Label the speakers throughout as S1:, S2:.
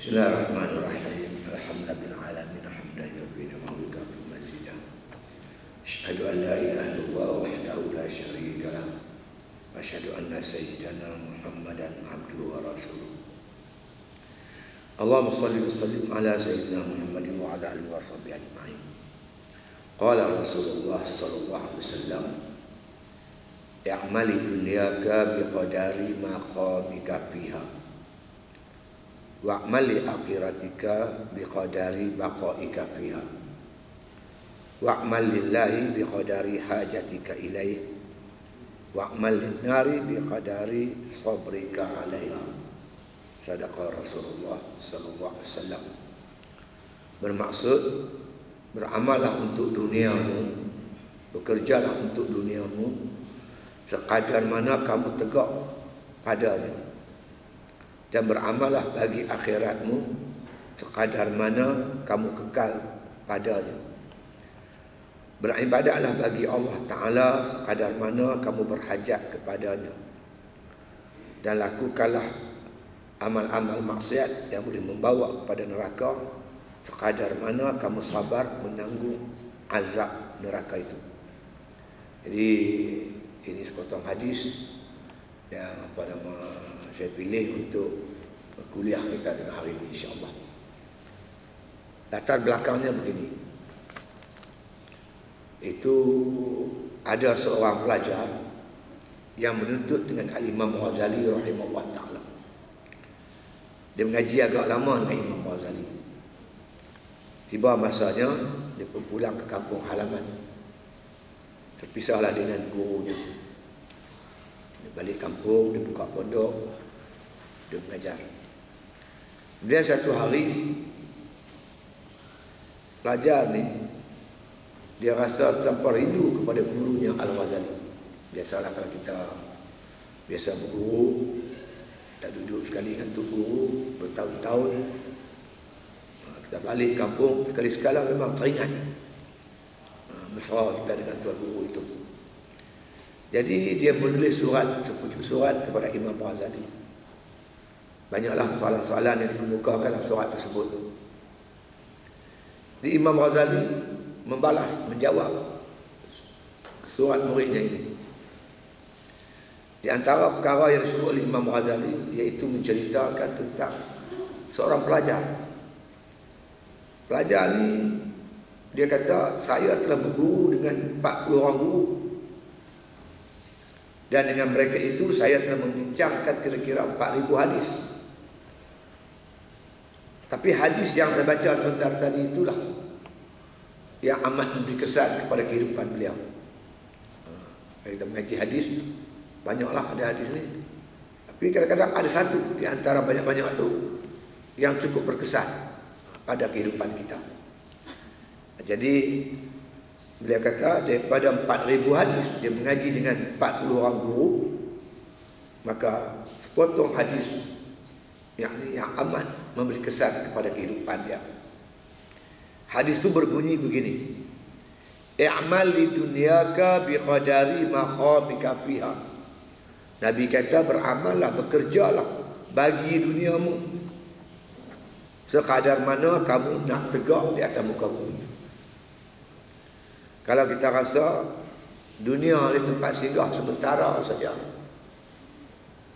S1: Bismillahirrahmanirrahim. Alhamdulillahil alamin hamdan yufidu wa yukafi mazidah. Asyhadu an la ilaha illallah wahdahu la syarika lah. Wa asyhadu anna sayyidana Muhammadan abduhu wa rasuluh. Allahumma shalli wa sallim ala sayyidina Muhammadin wa ala alihi wa sahbihi ajma'in. Qala Rasulullah sallallahu alaihi wasallam, "I'mali dunyaka biqadari maqamika fiha. Wa'mal li akhiratika biqadari baqaika fiha. Wa'mal lillahi biqadari hajatika ilaih. Wa'mal linnari biqadari sabrika alaiha." Sadaqa Rasulullah sallallahu alaihi wasallam. Bermaksud, beramallah untuk duniamu, bekerjalah untuk duniamu sekadar mana kamu tegak padanya, dan beramallah bagi akhiratmu sekadar mana kamu kekal padanya. Beribadatlah bagi Allah Ta'ala sekadar mana kamu berhajat kepadanya, dan lakukanlah amal-amal maksiat yang boleh membawa kepada neraka sekadar mana kamu sabar menanggung azab neraka itu. Jadi ini sepotong hadis yang saya pilih untuk kuliah kita tengah hari ini, insya-Allah. Latar belakangnya begini. Itu ada seorang pelajar yang menuntut dengan Al-Imam Ghazali rahimahullah ta'ala. Dia mengaji agak lama dengan Imam Ghazali. Tiba masanya dia pulang ke kampung halaman. Terpisahlah dengan gurunya. Dia balik kampung, dia buka pondok, dia mengajar. Kemudian satu hari, pelajar ni dia rasa terlampau rindu kepada gurunya Al-Ghazali. Biasalah kalau kita biasa berguru, kita duduk sekali dengan tu guru bertahun-tahun, kita balik kampung sekali-sekala memang teringat mesra kita dengan tuan guru itu. Jadi dia menulis surat, sepucuk surat kepada Imam Ghazali. Banyaklah soalan-soalan yang dikemukakan dalam surat tersebut. Di Imam Ghazali membalas, menjawab surat muridnya ini. Di antara perkara yang disebut oleh Imam Ghazali iaitu menceritakan tentang seorang pelajar. Pelajar ni dia kata, saya telah berguru dengan 40 orang guru, dan dengan mereka itu saya telah membincangkan kira-kira 4,000 hadis. Tapi hadis yang saya baca sebentar tadi itulah yang amat memberi kesan kepada kehidupan beliau. Kalau kita mengaji hadis, banyaklah ada hadis ni, tapi kadang-kadang ada satu di antara banyak-banyak itu yang cukup berkesan pada kehidupan kita. Jadi beliau kata daripada 4,000 hadis dia mengaji dengan 40 orang guru, maka sepotong hadis yang amat memberi kesan kepada kehidupan dia. Hadis itu berbunyi begini: "I'mal li dunyaka biqadari maqamika fiha." Nabi kata, beramallah, bekerjalah bagi duniamu sekadar mana kamu nak tegak di atas muka bumi. Kalau kita rasa dunia ni tempat singgah sementara saja,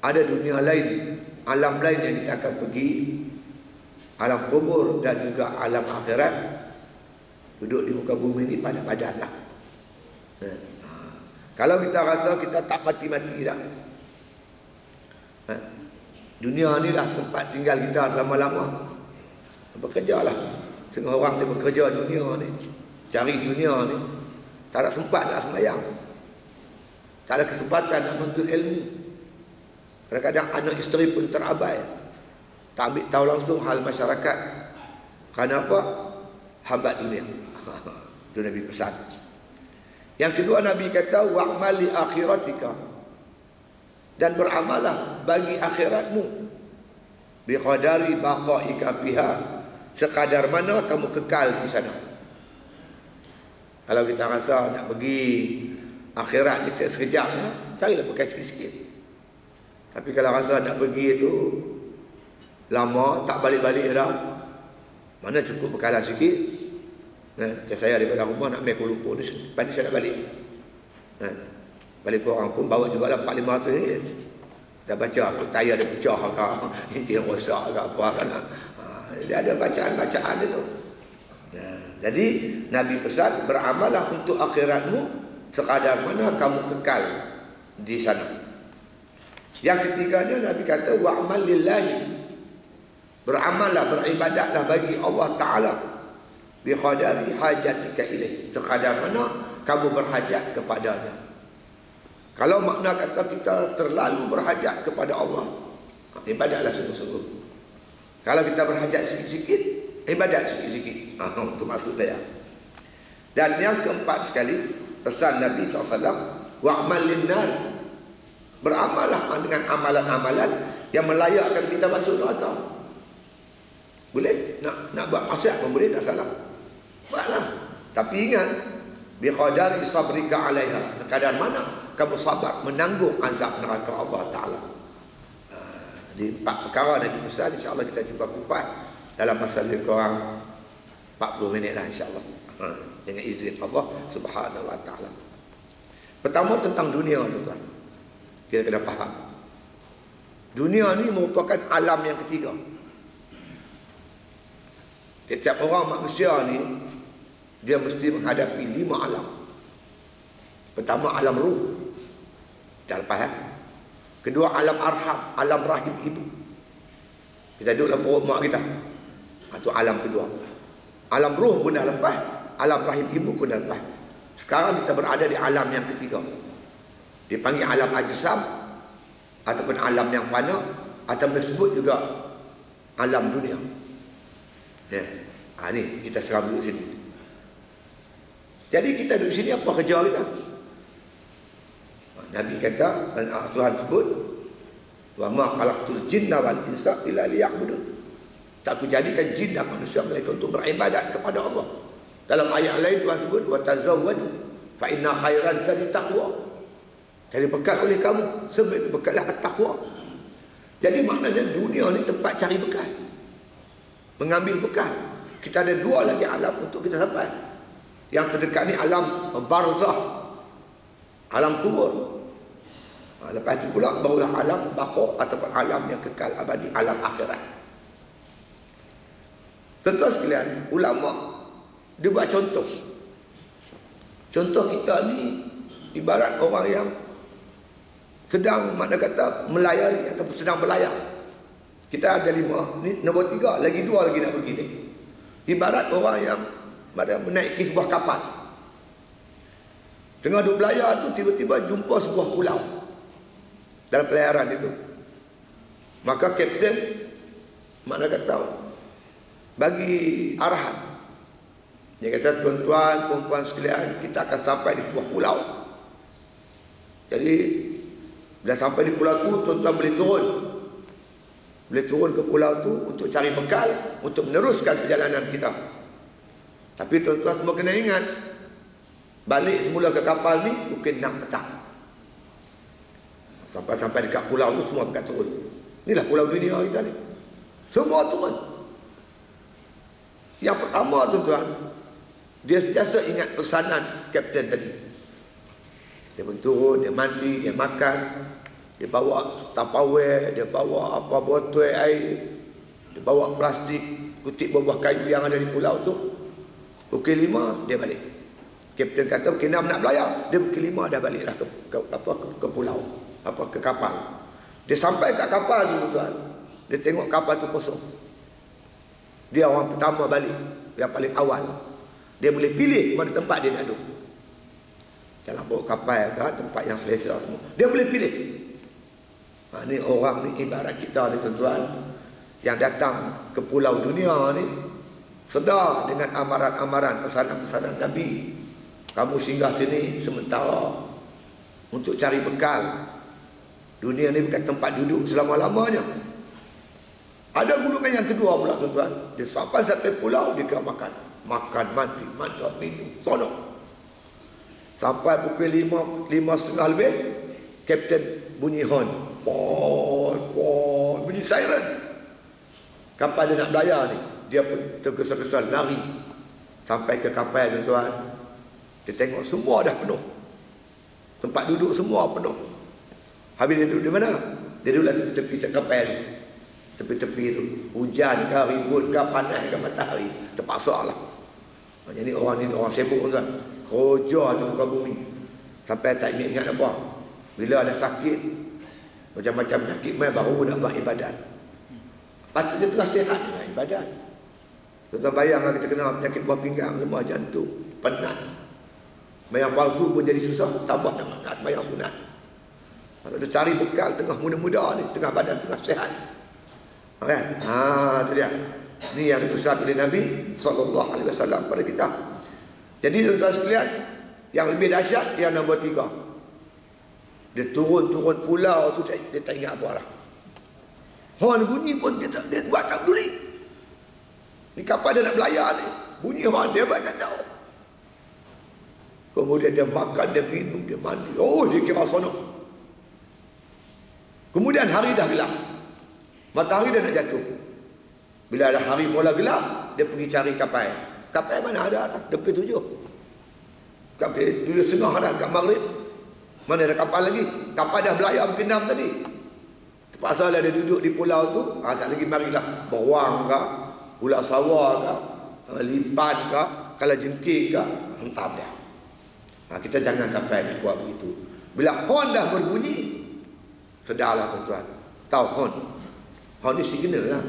S1: ada dunia lain, alam lain yang kita akan pergi, alam kubur dan juga alam akhirat. Duduk di muka bumi ni padan-padanlah. Kalau kita rasa kita tak mati-mati dah, dunia ni dah tempat tinggal kita selama-lama, bekerjalah. Setengah orang dia bekerja dunia ni, cari dunia ni, tak ada sempat nak sembahyang, tak ada kesempatan nak menuntut ilmu. Kadang-kadang anak isteri pun terabai, tak ambil tahu langsung hal masyarakat. Kenapa? Hambat dunia. Itu Nabi pesan. Yang kedua, Nabi kata, wa'mal li akhiratika, dan beramallah bagi akhiratmu, biqadari baqaika fiha, sekadar mana kamu kekal di sana. Kalau kita rasa nak pergi akhirat ni sekejap, carilah pakai sikit-sikit. Tapi kalau rasa nak pergi itu lama tak balik-balik dah. Mana cukup bekalan sikit. Macam saya daripada rumah nak main Kuala Lumpur ni, pagi saya nak balik. Balik korang pun bawa juga lah 400-500 ringgit. Kita baca apa tayar dia pecah ke, enjin rosak ke apa kan. Dia ada bacaan-bacaan dia tu. Jadi Nabi pesan, beramallah untuk akhiratmu sekadar mana kamu kekal di sana. Yang ketiganya Nabi kata wa'mal lillahi, beramallah, beribadatlah bagi Allah Ta'ala bi qadari hajatika ilaih, sekadar mana kamu berhajat kepadanya. Kalau makna kata kita terlalu berhajat kepada Allah, ibadatlah sungguh-sungguh. Kalau kita berhajat sikit-sikit, ibadat sikit-sikit. Itu maksud dia. Dan yang keempat sekali, pesan Nabi SAW, wa'mal linnar, beramallah dengan amalan-amalan yang melayakkan kita masuk neraka. Boleh? Nak buat maksiat pun boleh, tak salah. Buatlah. Tapi ingat, bi qadari sabrika 'alaiha, sekadar mana kamu sabar menanggung azab neraka Allah Ta'ala. Di 4 perkara Nabi pesan, insya-Allah kita jumpa kupas dalam masa lebih kurang 40 minit lah insya-Allah. Dengan izin Allah Subhanahu Wa Ta'ala. Pertama tentang dunia, tuan-tuan. Kita kena faham. Dunia ni merupakan alam yang ketiga. Setiap orang manusia ni dia mesti menghadapi 5 alam. Pertama alam ruh. Dah lepas Kedua alam arham, alam rahim ibu. Kita duduk dalam perut mak kita. Itu alam kedua. Alam ruh pun dah lepas, alam rahim ibu pun dah lepas. Sekarang kita berada di alam yang ketiga. Dipanggil alam ajsam ataupun alam yang fana, atau disebut juga alam dunia. Ni kita seram duduk sini. Jadi kita duduk sini, apa kerja kita? Nabi kata, Tuhan sebut, wa ma khalaqtul jinna wal insa illa liya'budun. Tak aku jadikan jin dan manusia melainkan untuk beribadat kepada Allah. Dalam ayat lain Tuhan sebut, wa tazawwadu fa inna khairan zadi taqwa. Cari bekal oleh kamu, sebaik bekallah at-taqwa. Jadi maknanya dunia ni tempat cari bekal, mengambil bekal. Kita ada 2 lagi alam untuk kita sampai. Yang terdekat ni alam barzah, alam kubur. Lepas itu pula barulah alam baqa ataupun alam yang kekal abadi, alam akhirat. Tentu sekalian, ulama dia buat contoh. Contoh kita ni ibarat orang yang sedang, mana kata, melayari ataupun sedang berlayar. Kita ada 5, ni nombor 3, lagi 2 lagi nak pergi ni. Ibarat orang yang menaiki sebuah kapal. Tengah duduk berlayar tu, tiba-tiba jumpa sebuah pulau dalam pelayaran itu. Maka kapten, mana kata, bagi arahan. Dia kata, tuan-tuan, perempuan sekalian, kita akan sampai di sebuah pulau. Jadi bila sampai di pulau tu, tuan-tuan boleh turun. Boleh turun ke pulau tu untuk cari bekal, untuk meneruskan perjalanan kita. Tapi tuan-tuan semua kena ingat, balik semula ke kapal ni mungkin 6 petang. Sampai dekat pulau tu semua dekat turun. Inilah pulau dunia kita ni. Semua turun. Yang pertama tuan-tuan, dia sentiasa ingat pesanan kapten tadi. Dia pun turun, dia mandi, dia makan, dia bawa tupperware, dia bawa apa botol air, dia bawa plastik, kutip buah kayu yang ada di pulau tu. Pukul 5 dia balik. Kapten kata pukul 6 nak belayar, dia pukul 5 dah balik dah ke pulau, ke kapal. Dia sampai kat kapal tu tuan, dia tengok kapal tu kosong. Dia orang pertama balik, yang paling awal. Dia boleh pilih mana tempat dia nak duduk. Dalam bawah kapal ke tempat yang selesa semua, dia boleh pilih. Ni orang ni ibarat kita ni tuan-tuan, yang datang ke pulau dunia ni, sedar dengan amaran-amaran pesanan-pesanan Nabi. Kamu singgah sini sementara untuk cari bekal. Dunia ni bukan tempat duduk selama-lamanya. Ada golongan yang kedua pula tuan-tuan. Dia sampai pulau, dia kena makan. Makan, mandi, minum, tolong. Sampai pukul 5:30 lebih, kapten bunyi horn. Bunyi siren. Kapal dia nak belayar ni, dia pun tergesa-gesa lari sampai ke kapal tuan-tuan. Dia tengok semua dah penuh. Tempat duduk semua penuh. Habis dia duduk di mana? Dia duduk lah tepi-tepi kapal tu. Tepi-tepi tu. Hujan ke, ribut ke, panas ke, matahari. Terpaksa lah. Jadi orang ni orang sibuk kan. Kerja tu muka bumi. Sampai tak ingat apa. Bila ada sakit, macam-macam sakit mai baru nak buat ibadat. Patut dia terus sihat dengan ibadat. Tuan-tuan bayanglah kita kena penyakit buah pinggang, lemah jantung, penat. Sembahyang fardu pun jadi susah, tambah nak sembahyang sunat. Kalau tu cari bekal tengah muda-muda ni, tengah badan tengah sihat. Kan? Tu dia. Ni yang dipesan oleh Nabi SAW pada kita. Jadi tuan-tuan sekalian, yang lebih dahsyat yang nombor 3. Dia turun-turun pulau tu, dia tak ingat apa lah. Horn bunyi pun dia buat tak peduli. Ni kapal dia nak belayar ni, bunyi horn dia buat tak tahu. Kemudian dia makan, dia minum, dia mandi. Oh, dia kira sonok. Kemudian hari dah gelap. Matahari dah nak jatuh. Bila dah hari mula gelap, dia pergi cari kapal. Kapal mana ada dah? Dia pergi 7. Kapal 7.30 dah, kat maghrib. Mana ada kapal lagi? Kapal dah belayar pukul 6 tadi. Terpaksa lah dia duduk di pulau tu. Sekali lagi marilah. Bawang ke, ulat sawah ke, lipan ke, kala jengking ke, hentam dia. Kita jangan sampai buat begitu. Bila horn dah berbunyi, sedarlah tuan-tuan. Tahu horn? Horn ni signal lah.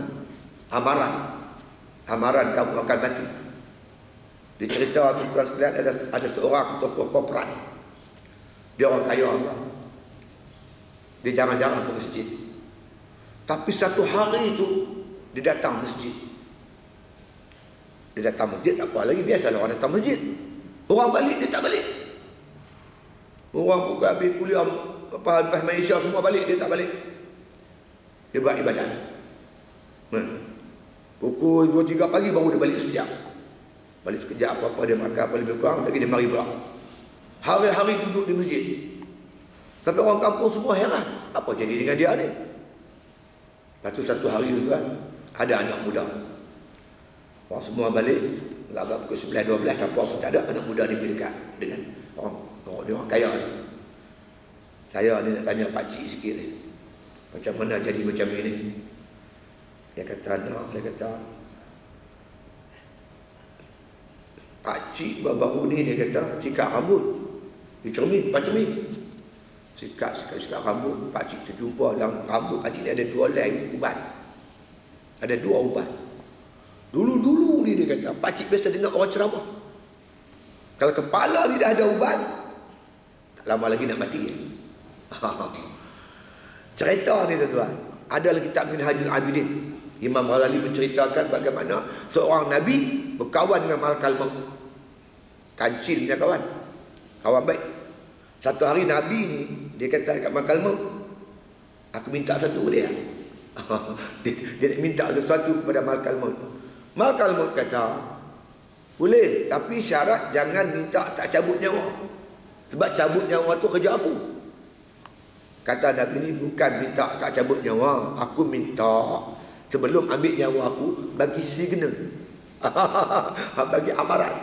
S1: Amaran kamu akan mati. Dia cerita tuan-tuan sekalian, ada seorang tokoh korporat. Dia orang kaya Allah. Dia jarang-jarang ke masjid. Tapi satu hari tu dia datang masjid. Dia datang masjid tak apa lagi, biasalah orang datang masjid. Orang balik dia tak balik. Orang bukan habis kuliah lepas Malaysia semua balik, dia tak balik. Dia buat ibadat. Pukul 2-3 pagi baru dia balik sekejap. Balik sekejap apa-apa dia makan apa lebih kurang, lagi dia mari berak. Hari-hari duduk di masjid. Sampai orang kampung semua heran. Apa jadi dengan dia ni? Lepas tu satu hari tu kan, ada anak muda. Orang semua balik, agak pukul 11-12, siapa pun tak ada, anak muda ni pergi dekat dengan dia orang kaya ni. Saya ni nak tanya pakcik sikit ni. Macam mana jadi macam ini? Dia kata, pakcik baru ni dia kata, sikat rambut. Di cermin, pak cermin. Sikat rambut, pakcik terjumpa dalam rambut pakcik ni ada 2 helai ubat. Ada 2 ubat. Dulu ni dia kata, pakcik biasa dengar orang ceramah. Kalau kepala ni dah ada ubat, tak lama lagi nak mati. Cerita ni tuan-tuan, ada dalam kitab Minhajul Abidin. Imam Ghazali menceritakan bagaimana seorang Nabi berkawan dengan malakal maut. Kancil punya kawan baik. Satu hari Nabi ni, dia kata dekat malakal maut, aku minta satu boleh tak? Dia nak minta sesuatu kepada malakal maut. Malakal maut kata, boleh, tapi syarat jangan minta tak cabut nyawa. Sebab cabut nyawa tu kerja aku. Kata Nabi ni, bukan minta tak cabut nyawa, aku minta sebelum ambil nyawa aku bagi signal. Bagi amaran.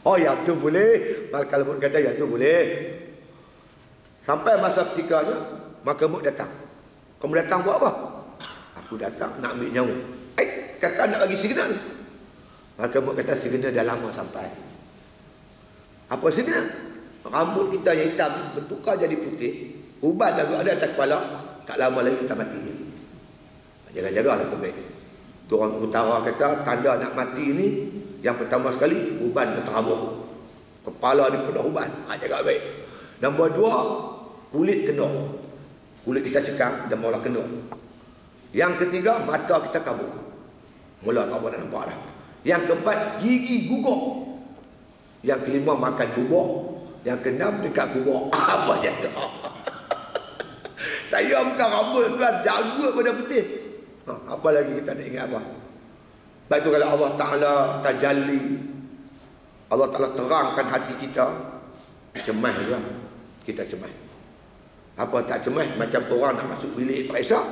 S1: Oh, yang tu boleh. Malakal maut kata yang tu boleh. Sampai masa ketikanya, malakal maut datang. Kamu datang buat apa? Aku datang nak ambil nyawa. Kata nak bagi signal. Malakal maut kata signal dah lama sampai. Apa signal? Rambut kita yang hitam bertukar jadi putih. Ubat dah ada atas kepala, tak lama lagi kita mati. Jaga-jagalah pun. Tu orang utara kata tanda nak mati ni, yang pertama sekali uban berterabur. Kepala ni penuh uban. Jaga baik. Nombor 2, kulit kenur. Kulit kita cekang dan mula kenur. Yang ketiga, mata kita kabur. Mula tak boleh nampak dah. Yang keempat, gigi gugur. Yang kelima, makan bubur. Yang keenam, dekat kubur. Apa je tu? Saya bukan rambut tuan, jaga pada putih. Apa lagi kita nak ingat apa? Sebab itu kalau Allah Ta'ala tajalli, Allah Ta'ala terangkan hati kita, cemas juga. Kita cemas. Apa tak cemas? Macam orang nak masuk bilik periksa,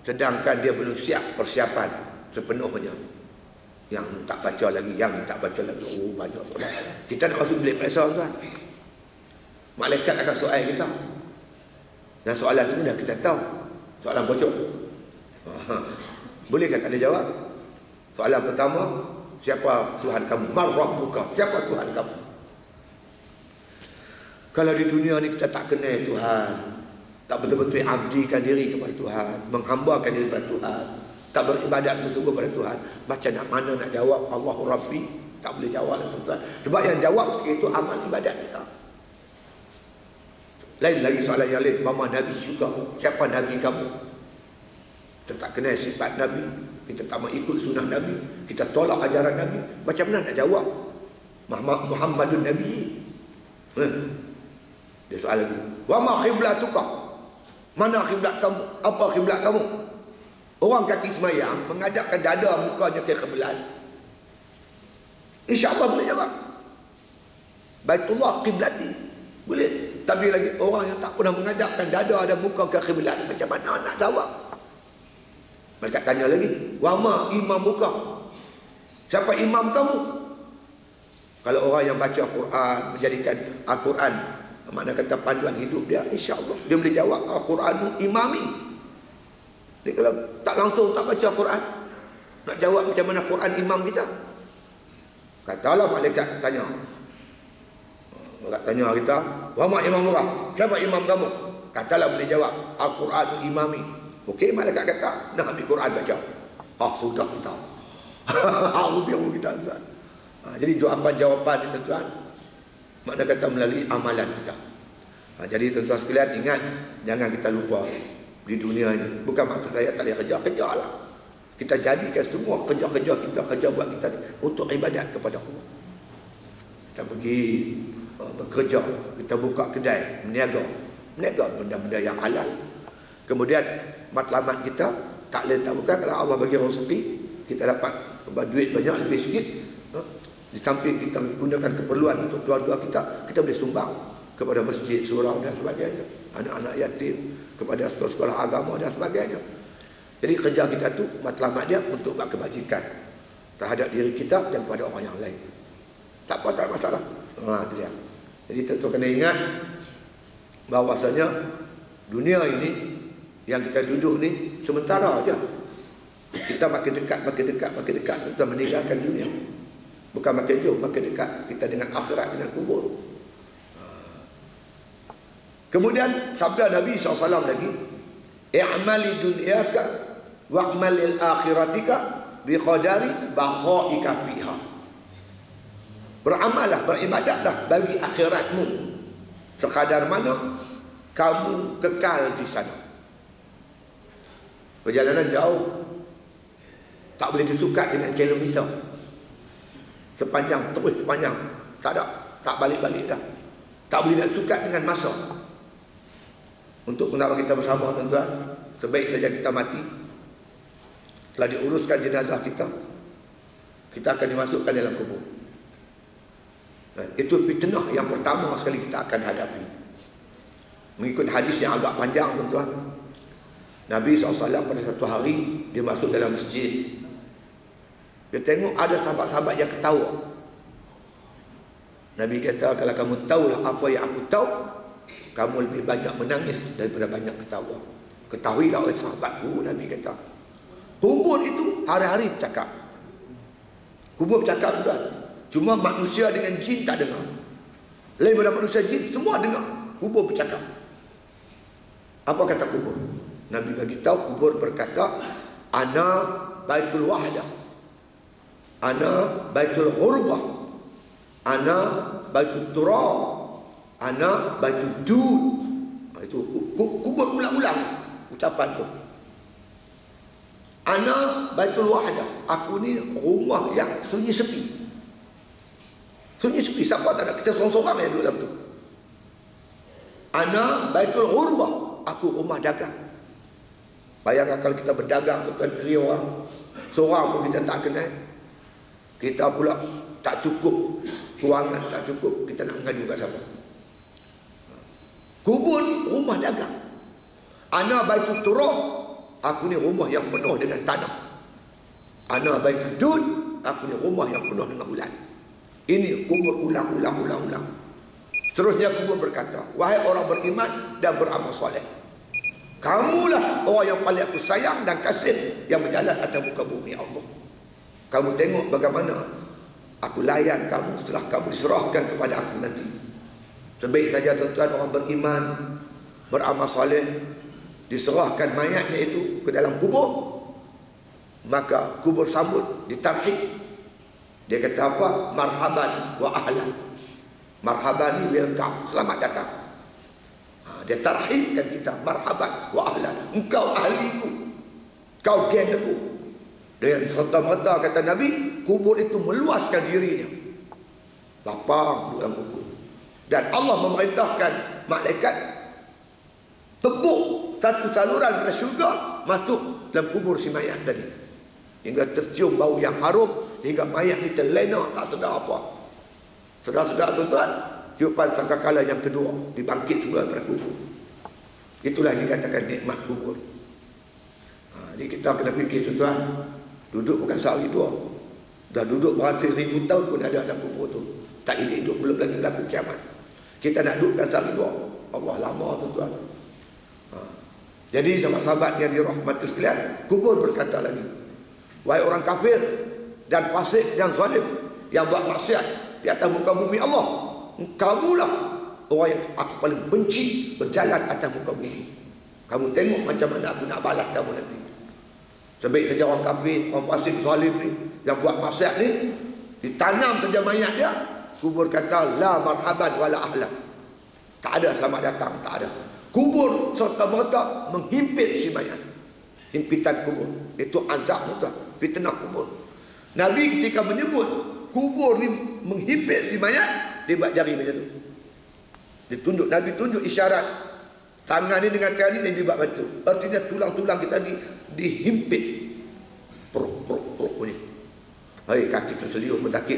S1: sedangkan dia belum siap persiapan. sepenuhnya. Yang tak baca lagi, yang tak baca lagi. Oh, banyak soalan. Kita nak masuk bilik periksa tuan. Malaikat akan soal kita. Dan soalan tu dah kita tahu. Soalan bocor. Boleh tak dia jawab? Soalan pertama, siapa Tuhan kamu? Mal rabbuka? Siapa Tuhan kamu? Kalau di dunia ni kita tak kenal Tuhan, tak betul-betul abdikan diri kepada Tuhan, menghambakan diri kepada Tuhan, tak beribadat sungguh-sungguh kepada Tuhan, macam nak mana nak jawab Allahu Rabbi? Tak boleh jawab lah tuan. Sebab yang jawab itu amal ibadat kita. Lain lagi soalan yang lain, mama Nabi juga. Siapa Nabi kamu? Kita tak kenal sifat Nabi, kita tak mau ikut sunnah Nabi, kita tolak ajaran Nabi. Macam mana nak jawab Muhammadun Nabi? Dia soal lagi, wa ma khiblatuka? Mana khiblat kamu? Apa khiblat kamu? Orang kaki semayang menghadapkan dada mukanya ke kiblat. InsyaAllah boleh jawab. Baitullah kiblati. Boleh. Tapi lagi orang yang tak pernah menghadapkan dada dan muka ke kiblat, macam mana nak jawab? Mereka tanya lagi, wa ma imamuka? Siapa imam kamu? Kalau orang yang baca Al-Quran, menjadikan Al-Quran makna kata panduan hidup dia, insya-Allah dia boleh jawab Al-Quran imami. Dia kalau tak langsung tak baca Al-Quran, nak jawab macam mana Quran imam kita? Katalah malaikat tanya. Malaikat tanya kita, wa ma imamuka? Siapa imam kamu? Katalah boleh jawab Al-Quran imami. Okey, malaikat kata, nak ambil Quran baca. Sudah kita. Biar kita tuan. Jadi jawapan itu tuan, makna kata melalui amalan kita. Jadi tuan-tuan sekalian, ingat, jangan kita lupa di dunia ini. Bukan maksud saya tak boleh kerja lah. Kita jadikan semua kerja-kerja kita, kerja buat kita untuk ibadat kepada Allah. Kita pergi bekerja, kita buka kedai, meniaga benda-benda yang halal. Kemudian matlamat kita tak boleh tak bukan kalau Allah bagi rezeki, kita dapat duit banyak lebih sikit. Di samping kita gunakan keperluan untuk keluarga kita boleh sumbang kepada masjid, surau dan sebagainya, anak-anak yatim, kepada sekolah-sekolah agama dan sebagainya. Jadi kerja kita tu matlamat dia untuk buat kebajikan terhadap diri kita dan kepada orang yang lain. Tak apa, tak ada masalah. Itu dia. Jadi tentu kena ingat bahawasanya dunia ini yang kita duduk ni sementara aja. Kita makin dekat kita meninggalkan dunia. Bukan makin jauh, makin dekat kita dengan akhirat, dengan kubur. Kemudian sabda Nabi SAW lagi, i'mali dunyaka wa'malil akhiratika bi qadari bahaika fiha. Beramallah, beribadatlah bagi akhiratmu sekadar mana kamu kekal di sana. Perjalanan jauh tak boleh disukat dengan kilometer. Sepanjang, tak ada, tak balik-balik dah. Tak boleh nak sukat dengan masa. Untuk kenapa kita bersama tuan-tuan, sebaik saja kita mati, telah diuruskan jenazah kita akan dimasukkan dalam kubur. Itu fitnah yang pertama sekali kita akan hadapi. Mengikut hadis yang agak panjang tuan-tuan, Nabi SAW pada satu hari dia masuk dalam masjid. Dia tengok ada sahabat-sahabat yang ketawa. Nabi kata, kalau kamu tahulah apa yang aku tahu, kamu lebih banyak menangis daripada banyak ketawa. Ketahuilah oleh sahabatku, Nabi kata. Kubur itu hari-hari bercakap. Kubur bercakap tuan. Cuma manusia dengan jin tak dengar. Lain daripada manusia, jin semua dengar. Kubur bercakap. Apa kata kubur? Nabi bagi tahu, kubur berkata, ana baitul wahdah, ana baitul ghurbah, ana baitul turab, ana baitul dud. Itu kubur ulang-ulang ucapan tu. Ana baitul wahdah, aku ni rumah yang sunyi sepi. Sunyi sepi, siapa tak ada, kita sorang-sorang yang duduk dalam tu. Ana baitul ghurbah, aku rumah dagang. Bayangkan kalau kita berdagang dengan negeri orang, seorang pun kita tak kenal, kita pula tak cukup, kewangan tak cukup, kita nak mengadu kat siapa? Kubur ni rumah dagang. Ana baitul turab, aku ni rumah yang penuh dengan tanah. Ana baitudud, aku ni rumah yang penuh dengan bulan. Ini kubur ulang. Seterusnya kubur berkata, wahai orang beriman dan beramal soleh, kamulah orang yang paling aku sayang dan kasih yang berjalan atas muka bumi Allah. Kamu tengok bagaimana aku layan kamu setelah kamu diserahkan kepada aku nanti. Sebaik saja tuan-tuan orang beriman, beramal soleh, diserahkan mayatnya itu ke dalam kubur, maka kubur sambut, ditarhib. Dia kata apa? Marhaban wa ahlan. Marhaban ni welcome, selamat datang. Dia tarhibkan kita, marhaban wa ahlan. Engkau ahliku, kau geng aku. Dan serta-merta kata Nabi, kubur itu meluaskan dirinya. Lapang dalam kubur. Dan Allah memerintahkan malaikat tebuk satu saluran dari syurga masuk dalam kubur si mayat tadi. Hingga tercium bau yang harum, sehingga mayat ni terlena, tak sedar apa. Sedar-sedar tuan-tuan, tiupan sangkakala yang kedua, dibangkit semula dari kubur. Itulah dikatakan nikmat kubur. Jadi kita kena fikir tuan-tuan, duduk bukan sehari dua, dah duduk beratus-ribu tahun pun ada dalam kubur tu. Tak hidup, belum lagi berlaku kiamat. Kita nak duduk bukan sehari dua. Allah lama tuan-tuan. Jadi sahabat-sahabat yang dirahmati sekalian, kubur berkata lagi, wahai orang kafir dan fasik dan zalim yang buat maksiat di atas muka bumi Allah, kamulah orang yang aku paling benci berjalan atas muka bumi. Kamu tengok macam mana aku nak balas kamu nanti. Sebaik saja orang kafir, orang fasik, zalim ni, yang buat maksiat ni, ditanam saja mayat dia, kubur kata la marhaban wala ahlan. Tak ada selamat datang, tak ada. Kubur serta-merta menghimpit si mayat. Himpitan kubur itu azab tuan, fitnah kubur. Nabi ketika menyebut kubur ni menghimpit si mayat, dia buat jari macam tu. Dia tunjuk, Nabi tunjuk isyarat tangan ni dengan tangan ni, dia buat bantu. Artinya tulang-tulang kita ni dihimpit. Peruk ni. Hai, kaki terseliuk bertakik.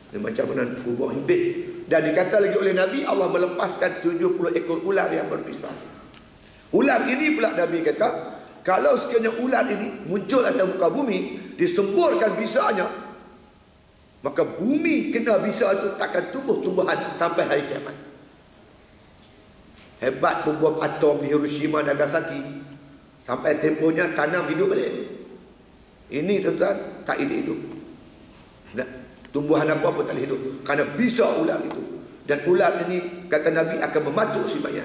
S1: Dia macam mana kubur himpit. Dan dikata lagi oleh Nabi, Allah melepaskan 70 ekor ular yang berpisah. Ular ini pula Nabi kata, kalau sekiranya ular ini muncul atas muka bumi, disemburkan bisanya, maka bumi kena bisa itu takkan tumbuh-tumbuhan sampai hari kiamat. Hebat pembom atom di Hiroshima dan Nagasaki, sampai tempohnya tanam hidup balik. Ini tuan-tuan tak hidup. Tumbuhan apa-apa tak boleh hidup, kerana bisa ular itu. Dan ular ini kata Nabi akan mematuk si mayat.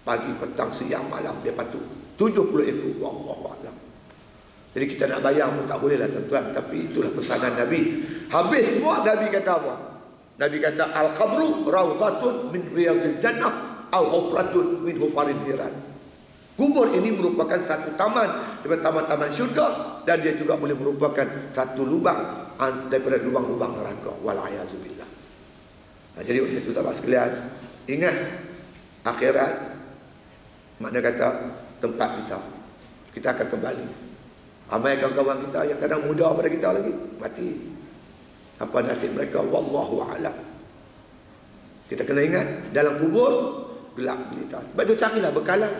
S1: Pagi, petang, siang, malam dia patuk. 70 ekor. Wallahualam. Jadi kita nak bayang pun tak boleh lah tuan-tuan. Tapi itulah pesanan Nabi. Habis semua Nabi kata apa? Nabi kata al-qabru rawdatun min riyadil jannah au hufratun min hufarid niran. Kubur ini merupakan satu taman daripada taman-taman syurga, dan dia juga boleh merupakan satu lubang daripada lubang-lubang neraka. Wal-ayazubillah. Jadi oleh itu sahabat sekalian, ingat akhirat makna kata tempat kita. Kita akan kembali. Ramai kawan-kawan kita yang kadang muda pada kita lagi mati. Apa nasib mereka? Wallahu a'lam. Kita kena ingat dalam kubur gelap gulita. Sebab itu carilah bekalan.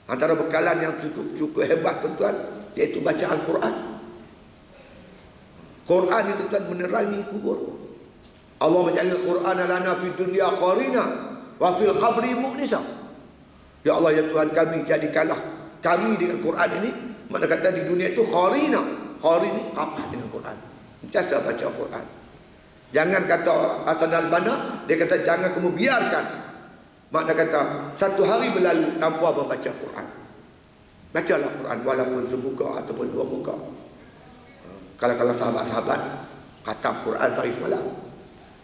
S1: Antara bekalan yang cukup hebat tuan-tuan, iaitu baca Al-Quran. Quran itu tuan menerangi kubur. Allah menjadikan Al-Quran lana fi dunya qarina wa fil qabri mu'nisa. Ya Allah, ya Tuhan kami, jadikanlah kami dengan Quran ini. Mana kata di dunia itu qarina. Qarin apa dengan Quran? Sentiasa baca Quran. Jangan kata Hasan al-Banna, dia kata jangan kamu biarkan. Makna kata satu hari berlalu tanpa membaca Quran. Bacalah Quran walaupun semuka ataupun dua muka. Kalau sahabat-sahabat khatam Quran sehari semalam.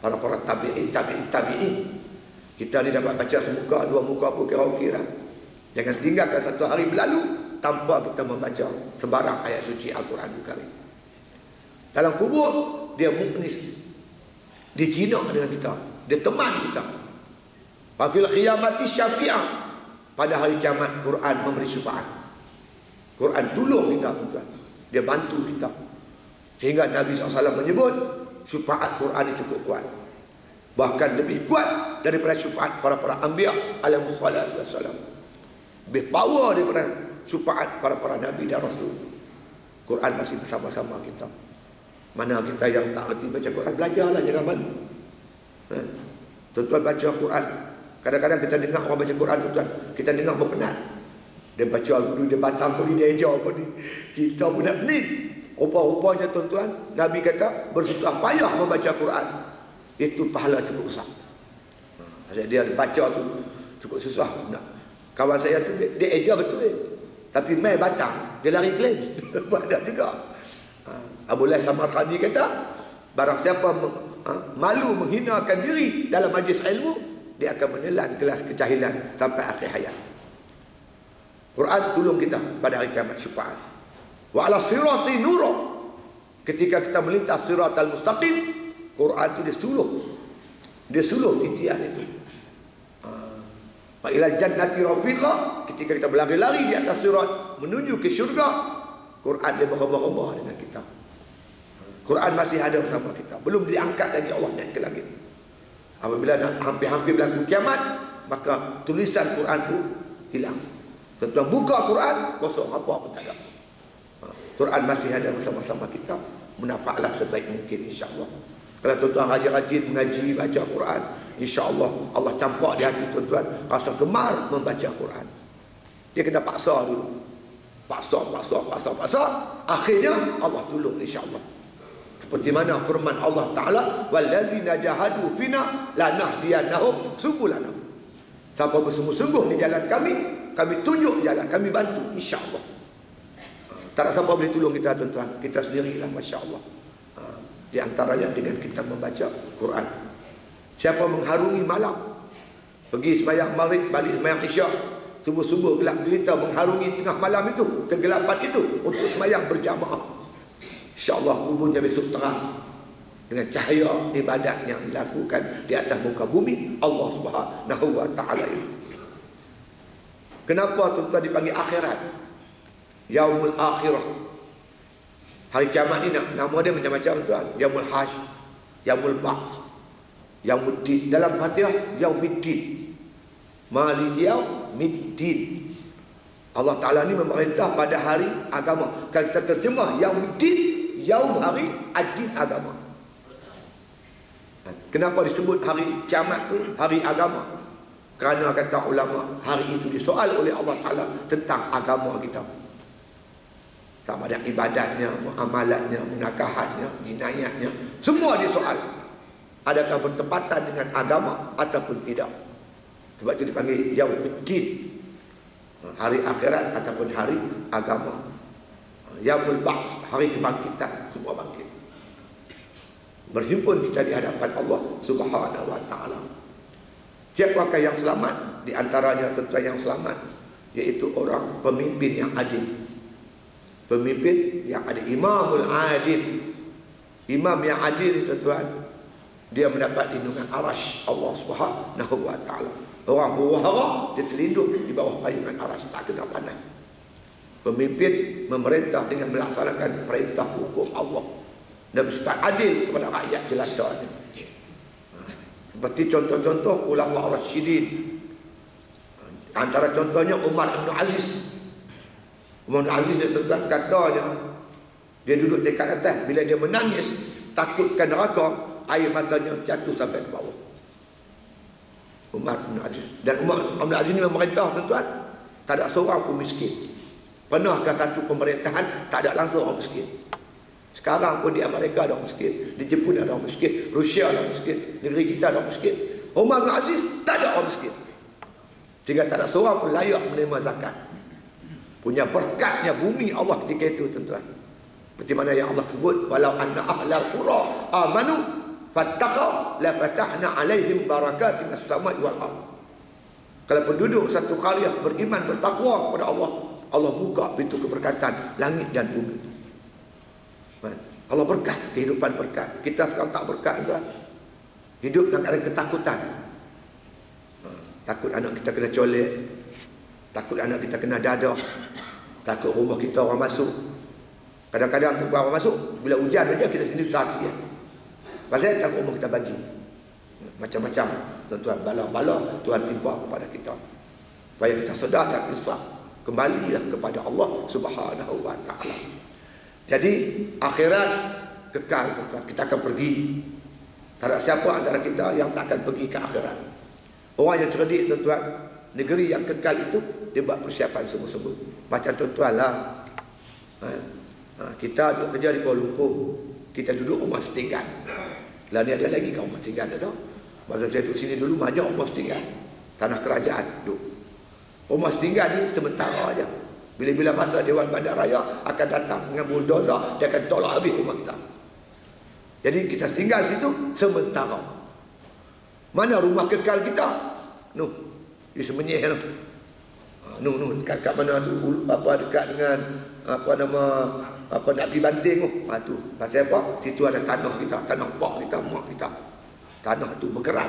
S1: Para tabi'in. Kita ni dapat baca semuka, dua muka pun kira-kira. Jangan tinggalkan satu hari berlalu tanpa kita membaca sebarang ayat suci Al-Quran Karim. Dalam kubur dia mu'nis. Dia jinak dengan kita. Dia teman kita. Fafil qiyamati syafi'ah. Pada hari kiamat Quran memberi syafaat. Quran tolong kita tuan. Dia bantu kita. Sehingga Nabi SAW menyebut syafaat Quran itu cukup kuat. Bahkan lebih kuat daripada syafaat para anbiya alaihi wassalam. Lebih power daripada syafaat para Nabi dan Rasul. Quran masih bersama-sama kita. Mana kita yang tak reti baca Quran, belajarlah, jangan malu. Tuan-tuan baca Quran. Kadang-kadang kita dengar orang baca Quran, tuan-tuan, kita dengar berpenat. Dia baca Al-Quran, dia batang pun dia ejar pun ni. Kita pun nak pening. Rupa-rupanya tuan-tuan, Nabi kata bersusah payah membaca Quran. Itu pahala cukup besar. Dia baca tu cukup susah. Kawan saya tu dia ejar betul. Tapi mai batang, dia lari klaim. Banyak juga. Abu Lai Samarkandi kata, barang siapa malu menghinakan diri dalam majlis ilmu, dia akan menelan kelas kejahilan sampai akhir hayat. Quran tolong kita pada hari kiamat syafaat. Wa ala sirati nura. Ketika kita melintas siratal mustaqim, Quran itu dia suluh titian itu. Wa ila jannati rafiqa, ketika kita berlari-lari di atas sirat menuju ke syurga, Quran dia berubah-ubah dengan kita. Quran masih ada bersama kita, belum diangkat lagi Allah naik ke langit. Apabila hampir-hampir berlaku kiamat, maka tulisan Quran itu hilang. Tuan-tuan buka Quran, kosong, apa pun tak ada. Quran masih ada bersama-sama kita. Menafaklah sebaik mungkin, insya-Allah. Kalau tuan-tuan rajin-rajin mengaji, baca Quran, insya-Allah Allah campak di hati tuan-tuan rasa gemar membaca Quran. Dia kena paksa dulu. Paksa. Akhirnya Allah tolong, insya-Allah. Seperti mana firman Allah Ta'ala, wallazina jahadu fina lanahdiyannahum subulana. Siapa bersungguh-sungguh di jalan kami tunjuk jalan, kami bantu, insya-Allah. Tak ada siapa boleh tolong kita, tuan-tuan. Kita sendirilah, masya-Allah. Di antaranya dengan kita membaca Quran. Siapa mengharungi malam, pergi sembahyang maghrib, balik sembahyang isyak, sungguh-sungguh gelap gelita mengharungi tengah malam itu, kegelapan itu, untuk sembahyang berjamaah, insya-Allah kuburnya besok terang dengan cahaya ibadat yang dilakukan di atas muka bumi Allah Subhanahu wa taala ini. Kenapa tuan-tuan dipanggil akhirat? Yaumul akhirah. Hari kiamat ni nama dia macam-macam tuan. Yaumul hajj, Yaumul ba'ts, Yaumuddin. Dalam Fatihah Yaumiddin, Maliki Yaumiddin. Allah Ta'ala ni memerintah pada hari agama. Kalau kita terjemah Yaumiddin, yaum hari, ad-din agama. Kenapa disebut hari kiamat tu hari agama? Kerana kata ulama, hari itu disoal oleh Allah Ta'ala tentang agama kita. Sama ada ibadatnya, muamalatnya, menakahannya, jinayatnya, semua disoal. Adakah bertepatan dengan agama ataupun tidak? Sebab itu dipanggil Yaumiddin, hari akhirat ataupun hari agama. Yaumul ba'ts, hari kebangkitan, semua bangkit. Berhimpun kita di hadapan Allah Subhanahu wa taala. Siapakah yang selamat? Di antaranya tentu yang selamat yaitu orang pemimpin yang adil. Pemimpin yang ada imamul adil. Imam yang adil itu tuan, dia mendapat lindungan arasy Allah Subhanahu wa taala. Orang berwahara dia terlindung di bawah payungan arasy, tak kena panas. Pemimpin memerintah dengan melaksanakan perintah hukum Allah dan bersikap adil kepada rakyat jelasanya. Seperti contoh-contoh ulama Rasyidin. Antara contohnya Umar bin Aziz. Umar bin Aziz dia tuan katanya, dia duduk dekat atas, bila dia menangis takutkan neraka, air matanya jatuh sampai ke bawah. Umar bin Aziz. Dan Umar bin Aziz ni memerintah tuan-tuan, tak ada seorang pun miskin. Pernahkah satu pemerintahan tak ada langsung orang miskin? Sekarang pun di Amerika ada orang miskin, di Jepun ada orang miskin, Rusia ada orang miskin, negeri kita ada orang miskin. Umar bin Aziz tak ada orang miskin, sehingga tak ada seorang pun layak menerima zakat. Punya berkatnya bumi Allah ketika itu tuan-tuan. Seperti mana yang Allah sebut, walau anna ahlal qura amanu fattaqaw la fatahna alaihim barakatin as-sama'i wal ardh. Kalau penduduk satu qaryah beriman bertakwa kepada Allah, Allah buka pintu keberkatan langit dan bumi. Allah berkat, kehidupan berkat. Kita sekarang tak berkat tuan. Hidup dalam keadaan ketakutan. Takut anak kita kena colek, takut anak kita kena dadah, takut rumah kita orang masuk. Kadang-kadang tu orang masuk, bila hujan aja kita sendiri sakit ya. Pasal takut rumah kita banjir. Macam-macam tuan-tuan, bala-bala Tuhan timpa kepada kita. Supaya kita sedar dan insaf, kembalilah kepada Allah Subhanahu wa taala. Jadi akhirat kekal, tuan-tuan. Kita akan pergi. Tak ada siapa antara kita yang tak akan pergi ke akhirat. Orang yang cerdik, tuan-tuan, negeri yang kekal itu dia buat persiapan sungguh-sungguh. Macam tuan-tuan lah, kita duduk kerja di Kuala Lumpur, kita duduk rumah setinggan. Lah ni ada lagi kat rumah setinggan tu. Masa saya duduk sini dulu banyak rumah setinggan, tanah kerajaan duduk. Rumah setinggan ni sementara aja. Bila-bila masa Dewan Bandaraya akan datang dengan bulldozer, dia akan tolak habis rumah kita. Jadi kita tinggal situ sementara. Mana rumah kekal kita? Noh, di Semenyih tu. Noh dekat mana tu, apa dekat dengan apa nama, apa nak pergi Banting tu. Tu pasal apa? Situ ada tanah kita, tanah pak kita, mak kita. Tanah tu berkeran.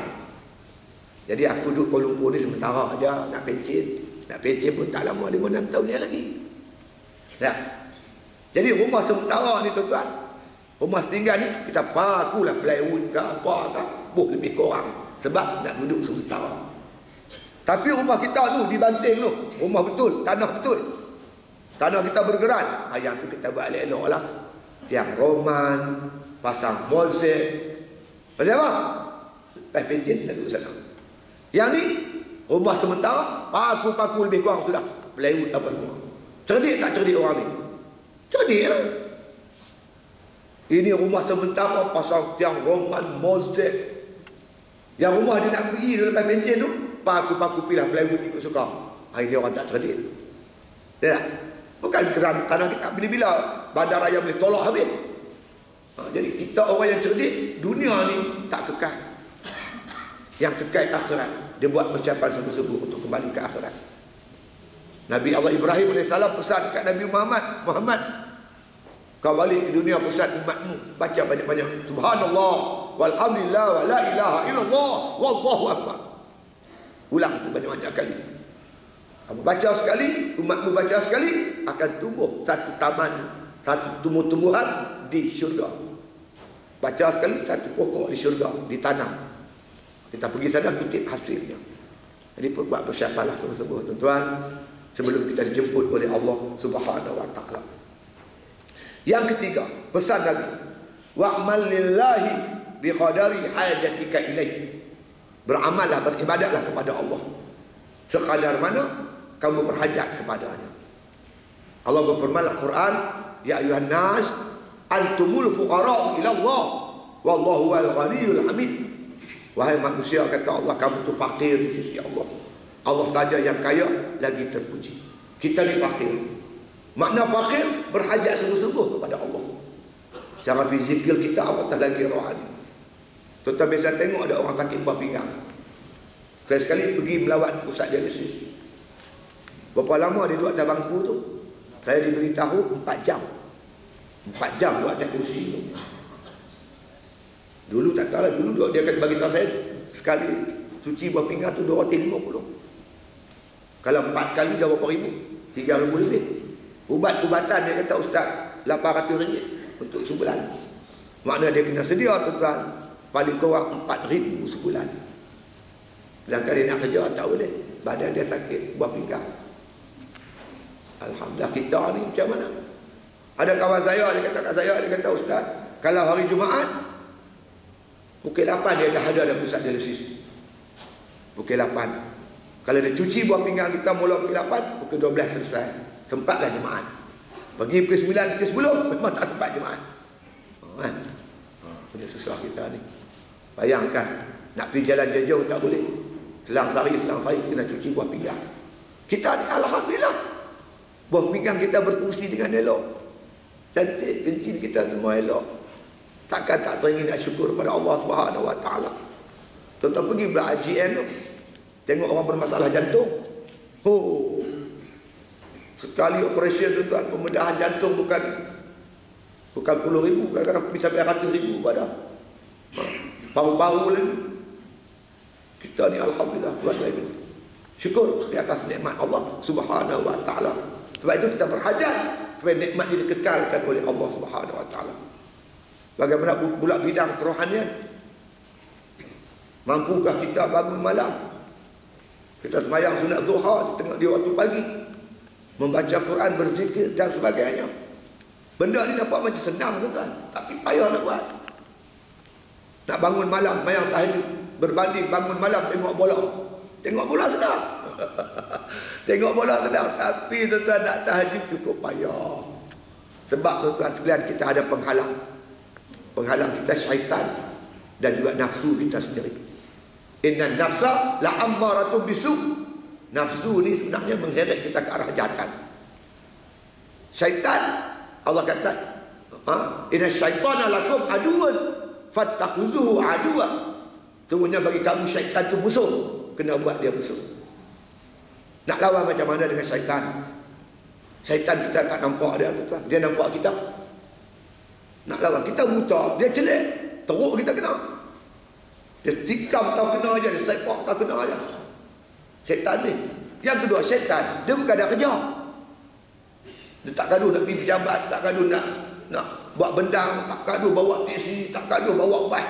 S1: Jadi aku duduk Kuala Lumpur ni sementara aja, nak pencen. Nak pencen pun tak lama, 5-6 tahun ni lagi. Ya. Jadi rumah sementara ni tuan-tuan, rumah setinggal ni kita pakulah plywood ke apa ke, lebih kurang. Sebab nak duduk sementara. Tapi rumah kita tu di Banting tu, rumah betul, tanah betul. Tanah kita bergeran. Yang tu kita buat elok-elok lah. Tiang roman, pasang mozaik. Pasal apa? Pencen nak duduk sana. Yang ni rumah sementara, paku lebih kurang sudah. Plywood apa semua. Cerdik tak cerdik orang ni? Cerdik lah. Ini rumah sementara, pasang tiang roman, mozaik. Yang rumah dia nak pergi lepas pencen tu, paku pilah plywood ikut suka. Ini orang tak cerdik. Ya tak? Bukan kerana kita bila-bila bandaraya boleh tolak habis. Jadi kita orang yang cerdik, dunia ni tak kekal. Yang kekal akhirat. Dia buat persiapan sungguh-sungguh untuk kembali ke akhirat. Nabi Allah Ibrahim AS pesan kat Nabi Muhammad, kau balik ke dunia pesan umatmu, baca banyak-banyak subhanallah walhamdulillah wa la ilaha illallah wallahu akbar. Ulang tu banyak-banyak kali. Kamu baca sekali, umatmu baca sekali, akan tumbuh satu taman, satu tumbuh-tumbuhan di syurga. Baca sekali, satu pokok di syurga, ditanam. Kita pergi sana kutip hasilnya. Jadi buat persiapanlah sungguh-sungguh tuan-tuan, sebelum kita dijemput oleh Allah Subhanahu wa taala. Yang ketiga, pesan Nabi, wa'mal lillahi bi qadari hajatika ilaih. Beramallah, beribadatlah kepada Allah sekadar mana kamu berhajat kepadanya. Allah berfirman dalam Quran, ya ayuhan nas antumul fuqara ila Allah wallahu wal ghaniyul hamid. Wahai manusia, kata Allah, kamu tu fakir di sisi Allah. Allah saja yang kaya lagi terpuji. Kita ni fakir. Makna fakir, berhajat sungguh-sungguh kepada Allah. Secara fizikal kita apatah lagi rohani. Tuan-tuan biasa tengok ada orang sakit buah pinggang. Saya sekali pergi melawat pusat dialisis. Berapa lama dia duduk atas bangku tu? Saya diberitahu 4 jam. 4 jam duduk atas kursi tu. Dulu tak tahu lah, dulu dia akan bagi tahu saya sekali cuci buah pinggang tu 250. Kalau 4 kali dah berapa ribu? 3,000 lebih. Ubat-ubatan dia kata ustaz RM800 untuk sebulan. Makna dia kena sedia tuan-tuan, paling kurang 4,000 sebulan. Sedangkan dia nak kerja tak boleh, badan dia sakit buah pinggang. Alhamdulillah kita ni macam mana? Ada kawan saya, dia kata kat saya, dia kata ustaz, kalau hari Jumaat pukul 8 dia dah ada pusat dialisis. Pukul 8. Kalau dia cuci buah pinggang kita mula pukul 8, pukul 12 selesai. Sempatlah jemaat. Pergi pukul 9, pukul 10 memang tak sempat jemaat. Kan? Punya susah kita ni. Bayangkan nak pergi jalan jauh tak boleh. Selang sehari kena cuci buah pinggang. Kita ni alhamdulillah, buah pinggang kita berfungsi dengan elok. Cantik, kencing kita semua elok. Takkan tak teringin nak syukur kepada Allah Subhanahu wa taala. Tuan-tuan pergi belah IGN tu, tengok orang bermasalah jantung. Sekali operasi tuan-tuan, pembedahan jantung bukan puluh ribu, kadang-kadang bisa sampai ratus ribu pada paru-paru lagi. Kita ni alhamdulillah buat lagi. Syukur di atas nikmat Allah Subhanahu wa taala. Sebab itu kita berhajat supaya nikmat ini dikekalkan oleh Allah Subhanahu wa taala. Bagaimana pula bidang kerohanian? Mampukah kita bangun malam, kita sembahyang sunat duha di waktu pagi, membaca Quran, berzikir dan sebagainya? Benda ni nampak macam senang tuan, tapi payah nak buat. Nak bangun malam, bayang tahajud, berbanding bangun malam tengok bola. Tengok bola senang. Tengok bola senang, tapi tuan nak tahajud cukup payah. Sebab tuan sekalian, kita ada penghalang. Penghalang kita syaitan dan juga nafsu kita sendiri. Inna nafsa la'ammaratun bisu. Nafsu ni sebenarnya mengheret kita ke arah kejahatan. Syaitan, Allah kata, inna syaitana lakum aduwan fattakhuzuhu aduwa. Sungguhnya bagi kamu syaitan itu musuh, kena buat dia musuh. Nak lawan macam mana dengan syaitan? Syaitan kita tak nampak dia tuan. Dia nampak kita. Nak lawan kita buta, dia celik, teruk kita kena. Dia tikam tak kena aja, dia sepak tak kena aja. Syaitan ni. Yang kedua, syaitan dia bukan ada kerja. Dia tak gaduh nak pergi pejabat, tak gaduh nak buat bendang, tak gaduh bawa teksi, tak gaduh bawa bas.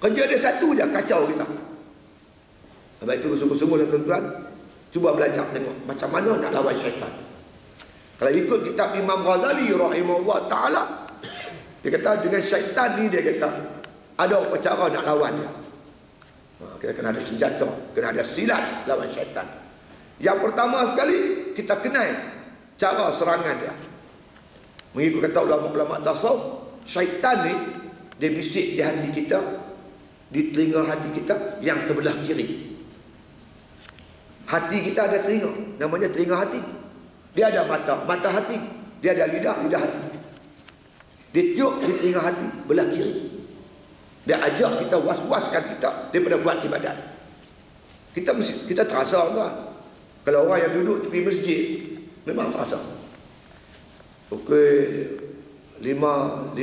S1: Kerja dia satu je, kacau kita. Sebab itu bersungguh-sungguh tuan-tuan, cuba belajar tengok macam mana nak lawan syaitan. Kalau ikut kitab Imam Ghazali rahimahullah ta'ala, dia kata dengan syaitan ni, dia kata ada apa cara nak lawan dia. Kita kena ada senjata, kena ada silat lawan syaitan. Yang pertama sekali, kita kenal cara serangan dia. Mengikut kata ulama-ulama tasawuf, syaitan ni dia bisik di hati kita, di telinga hati kita yang sebelah kiri. Hati kita ada telinga, namanya telinga hati. Dia ada mata, mata hati. Dia ada lidah, lidah hati. Dia tiup di telinga hati belah kiri. Dia ajak kita, was-waskan kita daripada buat ibadat. Kita terasa tuan. Kalau orang yang duduk tepi masjid, memang terasa. Pukul 5.50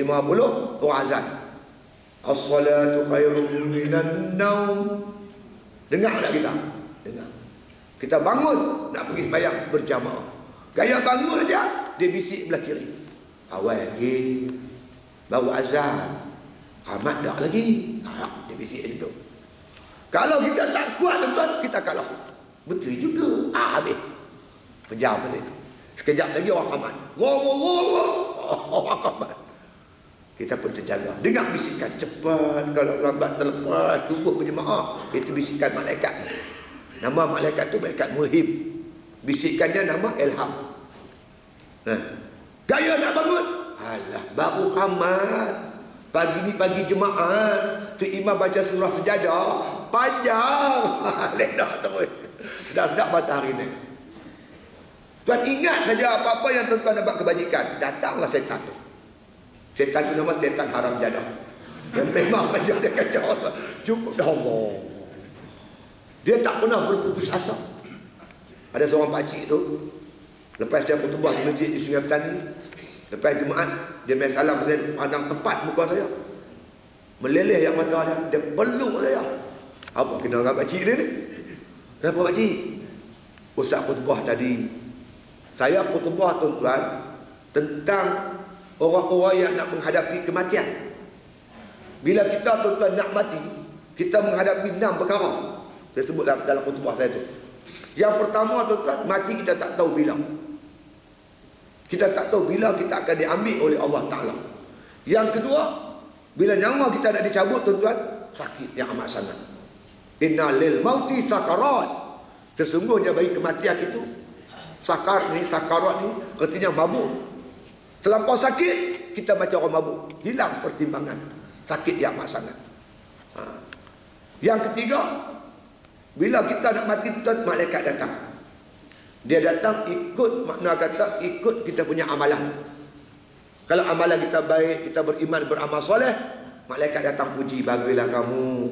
S1: orang azan. As-salatu khairun minan naum. Dengar tak kita? Dengar. Kita bangun nak pergi sembahyang berjamaah. Gaya bangun dia bisik belah kiri. Awal lagi baru azan. Qamat dah lagi. Dia bisik macam tu. Kalau kita tak kuat tuan, kita kalah. Betul juga. Habis. Pejam balik. Sekejap lagi orang qamat. Orang qamat. Kita pun terjaga. Dengar bisikan cepat. Kalau lambat terlepas, cukup berjemaah. Itu bisikan malaikat. Nama malaikat tu malaikat muhib. Bisikannya nama Ilham. Gaya nak bangun. Alah, baru qamat. Pagi ni pagi Jumaat, tu imam baca surah Sejadah panjang. Ledak terus. Sedap-sedap matahari ni. Tuan ingat saja apa-apa yang tuan-tuan dapat kebajikan, datanglah setan. Setan tu nama setan haram jadah. Dan memang kerja dia kacau. Cukup dah Allah. Dia tak pernah berputus asa. Ada seorang pakcik tu, lepas saya khutbah di masjid di Sungai Petani, lepas Jumaat, dia main salam saya, pandang tepat muka saya. Meleleh yang mata dia. Dia peluk saya. Apa kena dengan pakcik dia ni? Kenapa pakcik? Ustaz khutbah tadi. Saya khutbah tuan-tuan tentang orang-orang yang nak menghadapi kematian. Bila kita tuan-tuan nak mati, kita menghadapi 6 perkara. Saya sebut dalam khutbah saya tu. Yang pertama tuan-tuan, mati kita tak tahu bila. Kita tak tahu bila kita akan diambil oleh Allah Ta'ala. Yang kedua, bila nyawa kita nak dicabut tuan-tuan, sakit yang amat sangat. Inna lil mauti sakarat. Sesungguhnya bagi kematian itu, sakarat ni artinya mabuk. Terlampau sakit, kita macam orang mabuk. Hilang pertimbangan. Sakit yang amat sangat. Yang ketiga, bila kita nak mati tuan, malaikat datang. Dia datang ikut, makna kata ikut kita punya amalan. Kalau amalan kita baik, kita beriman, beramal soleh, malaikat datang puji, bagilah kamu.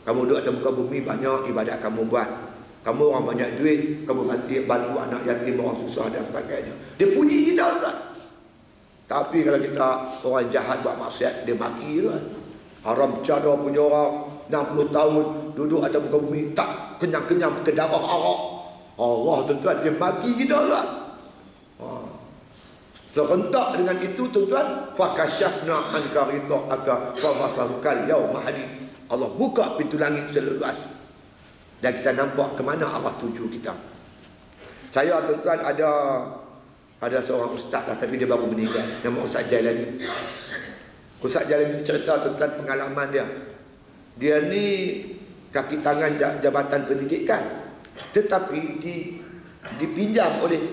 S1: Kamu duduk atas muka bumi, banyak ibadat kamu buat. Kamu orang banyak duit, kamu bantu anak yatim, orang susah dan sebagainya. Dia puji kita tuan. Tapi kalau kita orang jahat buat maksiat, dia maki tuan. Haram cara punya orang 60 tahun duduk atas muka bumi, tak kenyang-kenyang ke darah arak. Allah tuan-tuan, dia maki kita tuan. Serentak dengan itu tuan-tuan, fakasyafna anka ridhaka fa basarukal yauma hadid. Allah buka pintu langit seluas. Dan kita nampak ke mana Allah tuju kita. Saya tuan-tuan ada seorang ustaz lah, tapi dia baru meninggal, nama Ustaz Jailani. Ustaz Jailani cerita tentang pengalaman dia. Dia ni kaki tangan jabatan pendidikan, tetapi dipinjam oleh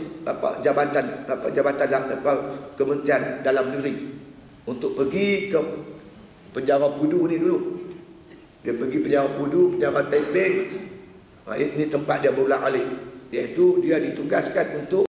S1: jabatan Kementerian Dalam Negeri untuk pergi ke penjara Pudu ni dulu. Dia pergi penjara Pudu, penjara Taiping. Ini tempat dia berulang alik, iaitu dia ditugaskan untuk